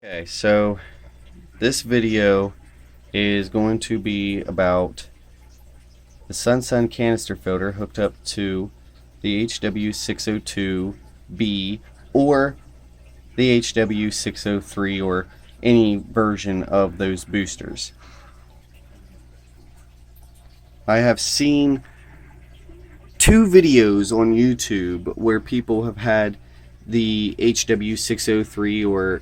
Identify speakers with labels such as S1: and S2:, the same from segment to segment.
S1: Okay, so this video is going to be about the Sun canister filter hooked up to the HW602B or the HW603 or any version of those boosters. I have seen two videos on YouTube where people have had the HW603 or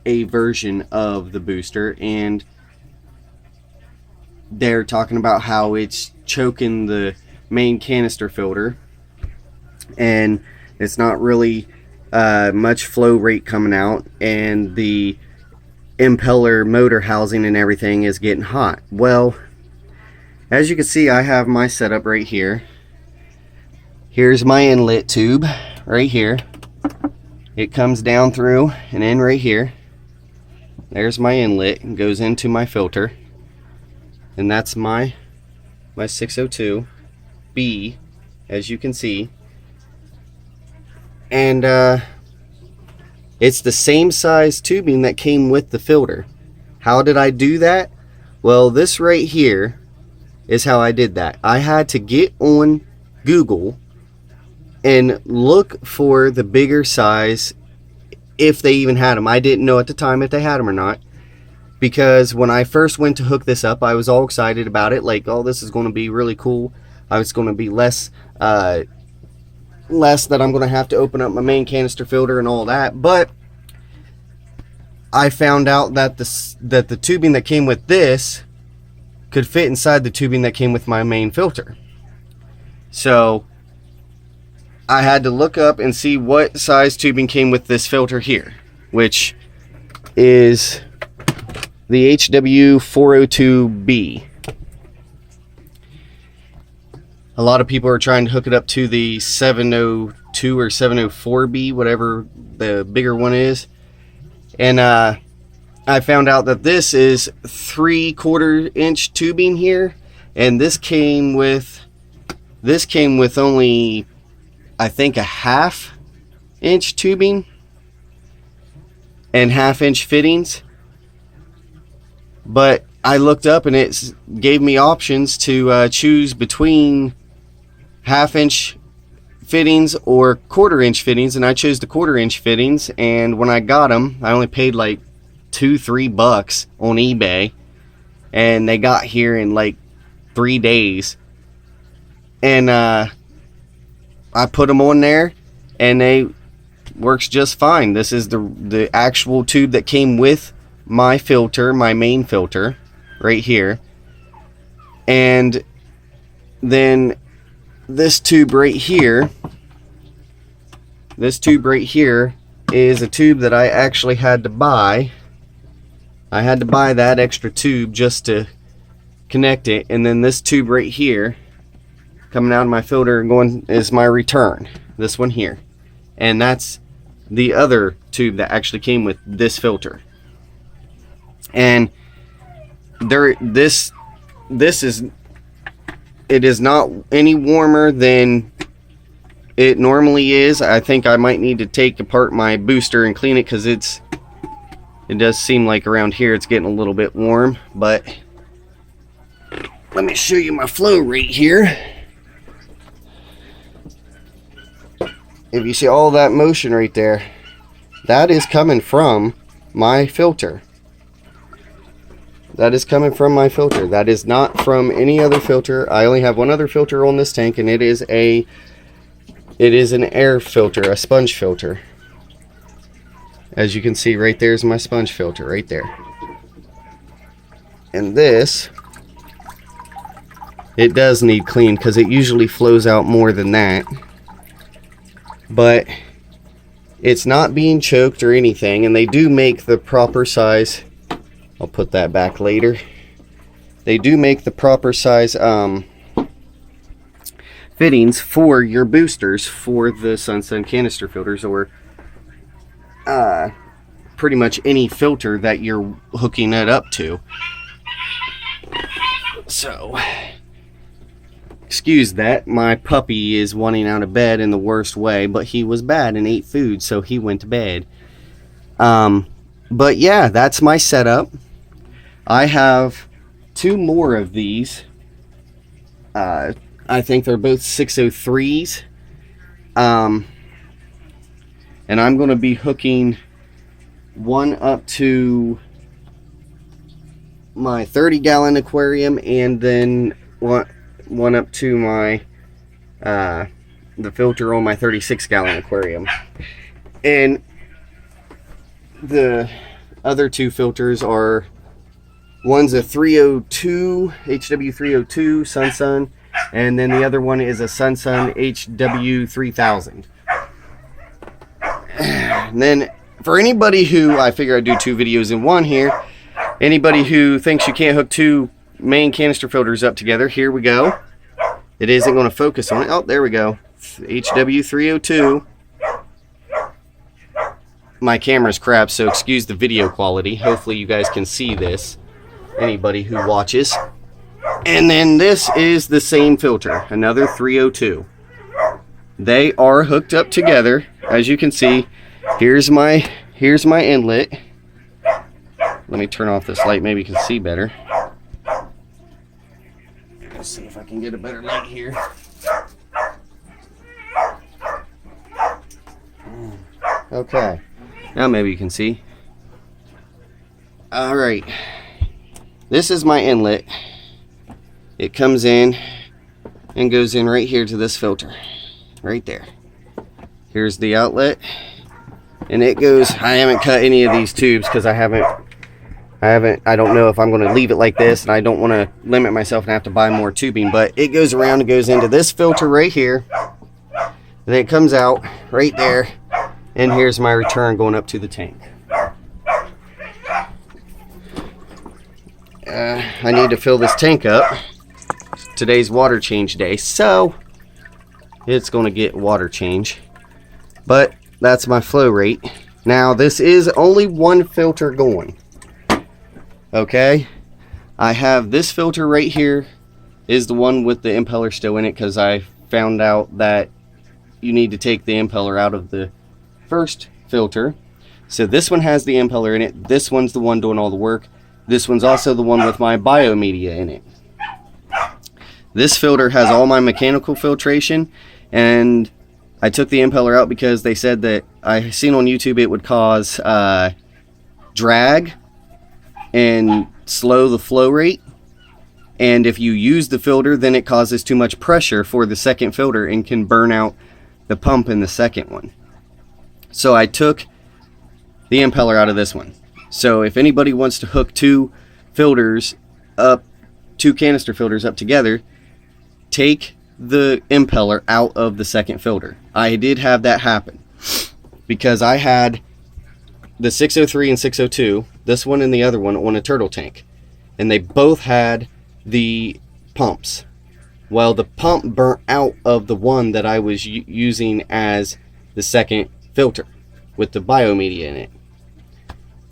S1: a version of the booster, and they're talking about how it's choking the main canister filter and it's not really much flow rate coming out, and the impeller motor housing and everything is getting hot. Well, as you can see, I have my setup right here. Here's my inlet tube right here. It comes down through and in right here. There's my inlet and goes into my filter, and that's my 602B, as you can see. And it's the same size tubing that came with the filter. How did I do that? Well, this right here is how I did that. I had to get on Google and look for the bigger size, if they even had them. I didn't know at the time if they had them or not, because when I first went to hook this up, I was all excited about it, like, oh, this is going to be really cool. I was going to be less that I'm going to have to open up my main canister filter and all that. But I found out that the tubing that came with this could fit inside the tubing that came with my main filter. So I had to look up and see what size tubing came with this filter here, which is the HW402B. A lot of people are trying to hook it up to the 702 or 704B, whatever the bigger one is. And I found out that this is 3/4 inch tubing here, and this came with only, I think, a 1/2 inch tubing and 1/2 inch fittings. But I looked up and it gave me options to choose between 1/2 inch fittings or 1/4 inch fittings, and I chose the 1/4 inch fittings. And when I got them, I only paid like $2-3 on eBay, and they got here in like 3 days. And I put them on there and they works just fine. This is the actual tube that came with my filter, my main filter right here. And then this tube right here is a tube that I actually had to buy. I had to buy that extra tube just to connect it. And then this tube right here coming out of my filter going is my return, this one here. And that's the other tube that actually came with this filter. And this is, it is not any warmer than it normally is. I think I might need to take apart my booster and clean it, because it does seem like around here it's getting a little bit warm. But let me show you my flow rate here. If you see all that motion right there, that is coming from my filter. That is coming from my filter. That is not from any other filter. I only have one other filter on this tank, and it is an air filter, a sponge filter. As you can see, right there is my sponge filter right there. And this, it does need cleaned, because it usually flows out more than that. But it's not being choked or anything, and they do make the proper size. I'll put that back later. They do make the proper size fittings for your boosters for the Sun canister filters, or pretty much any filter that you're hooking it up to. So, excuse that, my puppy is wanting out of bed in the worst way, but he was bad and ate food, so he went to bed. But yeah, that's my setup. I have 2 more of these. I think they're both 603s. And I'm going to be hooking one up to my 30-gallon aquarium, and then one up to my the filter on my 36-gallon aquarium. And the other 2 filters are, one's a 302 HW302 Sun, and then the other one is a Sun HW3000. And then for anybody who, I figure I'd do 2 videos in one here, anybody who thinks you can't hook 2 main canister filters up together, here we go. It isn't going to focus on it. Oh, there we go. HW302. My camera's crap, so excuse the video quality. Hopefully you guys can see this, anybody who watches. And then this is the same filter, another 302. They are hooked up together. As you can see, here's my inlet. Let me turn off this light, maybe you can see better. Let's see if I can get a better light here. Okay, now maybe you can see. Alright, this is my inlet. It comes in and goes in right here to this filter, right there. Here's the outlet, and it goes, I haven't cut any of these tubes because I don't know if I'm going to leave it like this, and I don't want to limit myself and have to buy more tubing, but it goes around and goes into this filter right here, and then it comes out right there, and here's my return going up to the tank. I need to fill this tank up. Today's water change day, so it's going to get water change, but that's my flow rate. Now this is only 1 filter going. Okay, I have this filter right here, is the one with the impeller still in it, because I found out that you need to take the impeller out of the first filter. So this one has the impeller in it. This one's the one doing all the work. This one's also the one with my biomedia in it. This filter has all my mechanical filtration, and I took the impeller out because they said that, I seen on YouTube, it would cause drag and slow the flow rate, and if you use the filter, then it causes too much pressure for the second filter and can burn out the pump in the second one. So I took the impeller out of this one. So if anybody wants to hook 2 filters up, 2 canister filters up together, take the impeller out of the second filter. I did have that happen because I had the 603 and 602, this one and the other one, on a turtle tank, and they both had the pumps. Well, the pump burnt out of the one that I was using as the second filter with the biomedia in it.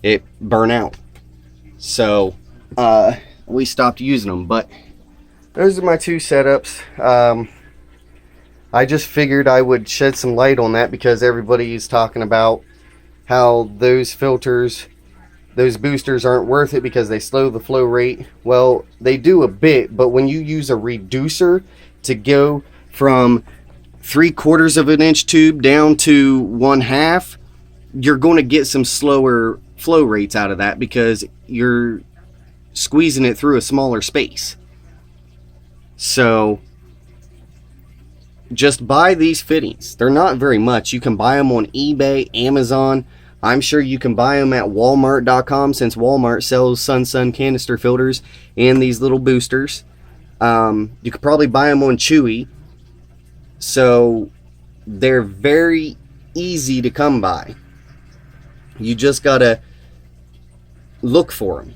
S1: It burnt out, so we stopped using them. But those are my 2 setups. I just figured I would shed some light on that because everybody's talking about how those filters, those boosters aren't worth it because they slow the flow rate. Well, they do a bit, but when you use a reducer to go from 3/4 of an inch tube down to 1/2, you're going to get some slower flow rates out of that because you're squeezing it through a smaller space. So just buy these fittings. They're not very much. You can buy them on eBay, Amazon. I'm sure you can buy them at Walmart.com, since Walmart sells Sun canister filters and these little boosters. You could probably buy them on Chewy. So they're very easy to come by. You just gotta look for them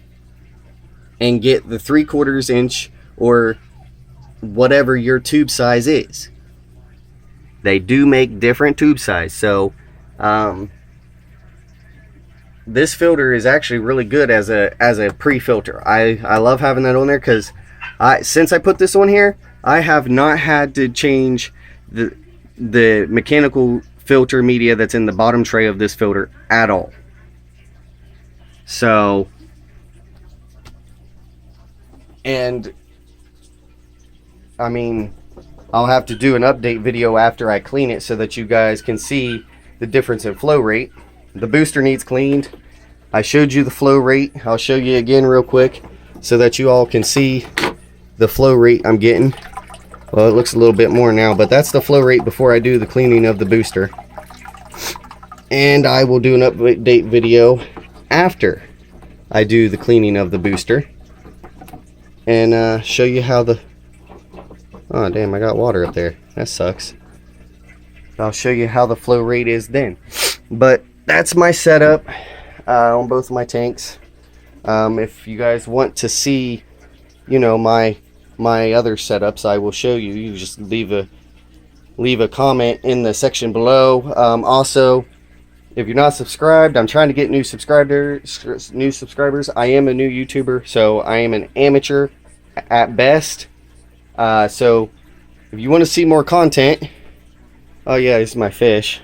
S1: and get the 3/4 inch or whatever your tube size is. They do make different tube size. So this filter is actually really good as a pre-filter. I love having that on there because since I put this on here, I have not had to change the mechanical filter media that's in the bottom tray of this filter at all. So, and I mean, I'll have to do an update video after I clean it so that you guys can see the difference in flow rate. The booster needs cleaned. I showed you the flow rate. I'll show you again real quick so that you all can see the flow rate I'm getting. Well, it looks a little bit more now, but that's the flow rate before I do the cleaning of the booster. And I will do an update video after I do the cleaning of the booster and show you how the... Oh damn, I got water up there. That sucks. I'll show you how the flow rate is then. But that's my setup on both of my tanks. If you guys want to see, you know, my other setups, I will show you. You just leave a comment in the section below. Also, if you're not subscribed, I'm trying to get new subscribers. I am a new YouTuber, so I am an amateur at best. So if you want to see more content, oh yeah, this is my fish.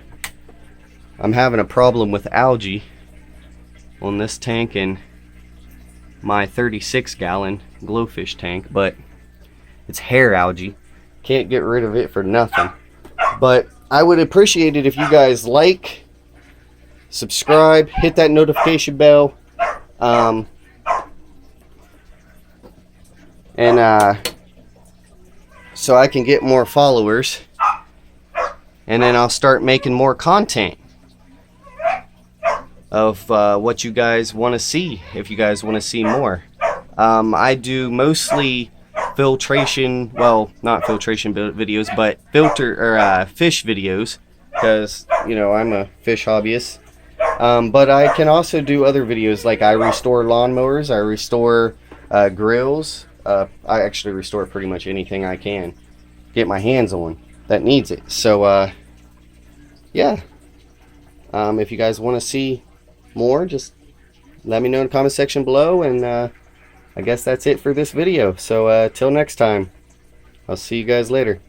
S1: I'm having a problem with algae on this tank and my 36-gallon glowfish tank, but it's hair algae. Can't get rid of it for nothing. But I would appreciate it if you guys like, subscribe, hit that notification bell, so I can get more followers, and then I'll start making more content of what you guys want to see, if you guys want to see more. I do mostly filtration, well, not filtration videos, but fish videos, because, you know, I'm a fish hobbyist. But I can also do other videos, like I restore lawnmowers, I restore grills. I actually restore pretty much anything I can get my hands on that needs it. So yeah, if you guys want to see more, just let me know in the comment section below, and I guess that's it for this video. So till next time, I'll see you guys later.